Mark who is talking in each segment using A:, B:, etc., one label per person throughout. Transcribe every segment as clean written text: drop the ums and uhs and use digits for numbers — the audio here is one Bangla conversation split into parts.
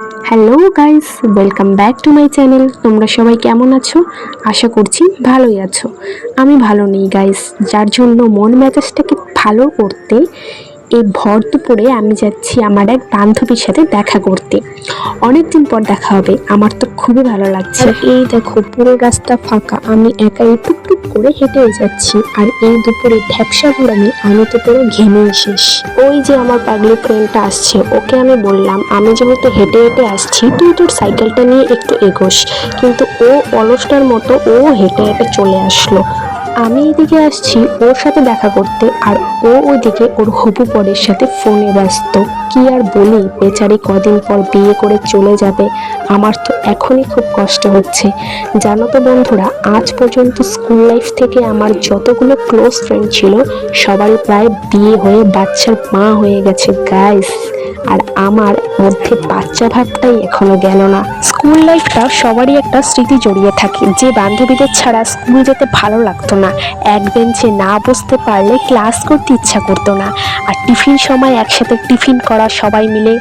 A: Hello guys, welcome back to my channel. তোমরা সবাই কেমন আছো? আশা করছি ভালোই আছো। আমি ভালো নেই গাইস, যার জন্য মন মেজাজটাকে ভালো করতে এই ভর দুপুরে আমি যাচ্ছি আমার এক বান্ধবীর সাথে দেখা করতে। অনেকদিন পর দেখা হবে, আমার তো খুবই ভালো লাগছে। আর এই দেখো, পুরো রাস্তা ফাঁকা, আমি একাই টুকটুক করে হেঁটে যাচ্ছি। আর এই দুপুরে ভ্যাপসা ঘোরানি আমি তো পুরো ঘেমে শেষ। ওই যে আমার পাগলি ফ্রেন্ডটা আসছে, ওকে আমি বললাম আমি যেহেতু হেঁটে হেঁটে আসছি, তুই তোর সাইকেলটা নিয়ে একটু এগোস। কিন্তু ও অলসটার মতো ও হেঁটে হেঁটে চলে আসলো। আমি এদিকে আসছি ওর সাথে দেখা করতে, আর ও ওইদিকে ওর হবু বরের সাথে ফোনে ব্যস্ত। কি আর বলি, বেচারি কদিন পর বিয়ে করে চলে যাবে। আমার তো এখনই খুব কষ্ট হচ্ছে। জানো তো বন্ধুরা, আজ পর্যন্ত স্কুল লাইফ থেকে আমার যতগুলো ক্লোজ ফ্রেন্ড ছিল সবারই প্রায় বিয়ে হয়ে বাচ্চার মা হয়ে গেছে গাইস। আর আমার মধ্যে বাচ্চা ভাবটাই এখনো গেল না। স্কুল লাইফটা সবারই একটা স্মৃতি জড়িয়ে থাকে, যে বান্ধবীদের ছাড়া স্কুল যেতে ভালো লাগতো না, এক বেঞ্চে না বসতে পারলে ক্লাস করতে ইচ্ছা করতো না, আর টিফিন সময় একসাথে টিফিন করা সবাই মিলে,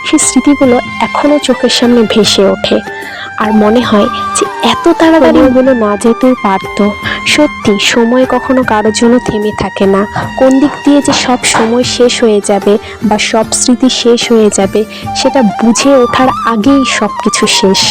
A: সেই স্মৃতিগুলো এখনো চোখের সামনে ভেসে ওঠে। আর মনে হয় যে এত তাড়াতাড়ি ওগুলো না যেতেও পারতো। সত্যি সময় কখনো কারোর জন্য থেমে থাকে না। কোন দিক দিয়ে যে সব সময় শেষ হয়ে যাবে বা সব স্মৃতি শেষ হয়ে যাবে, সেটা বুঝে ওঠার আগেই সব কিছু শেষ।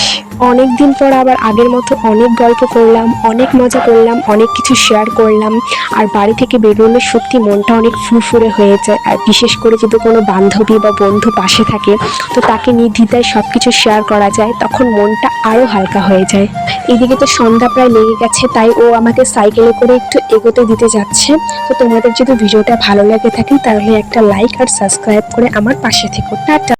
A: অনেক দিন পর আবার আগের মতো অনেক গল্প করলাম, অনেক মজা করলাম, অনেক কিছু শেয়ার করলাম। আর বাড়ি থেকে বেরোলে সত্যি মনটা অনেক ফুরফুরে হয়ে যায়। আর বিশেষ করে যদি কোনো বান্ধবী বা বন্ধু পাশে থাকে, তো তাকে নির্দ্বিধায় সব কিছু শেয়ার করা যায়, তখন মনটা আরও হালকা হয়ে যায়। এদিকে তো সন্ধ্যা প্রায় লেগে গেছে, তাই ও আমাকে সাইকেলে করে একটু এগোতে দিতে যাচ্ছে। তো তোমাদের যদি ভিডিওটা ভালো লাগে থাকে তাহলে একটা লাইক আর সাবস্ক্রাইব করে আমার পাশে থেকো। টাটা।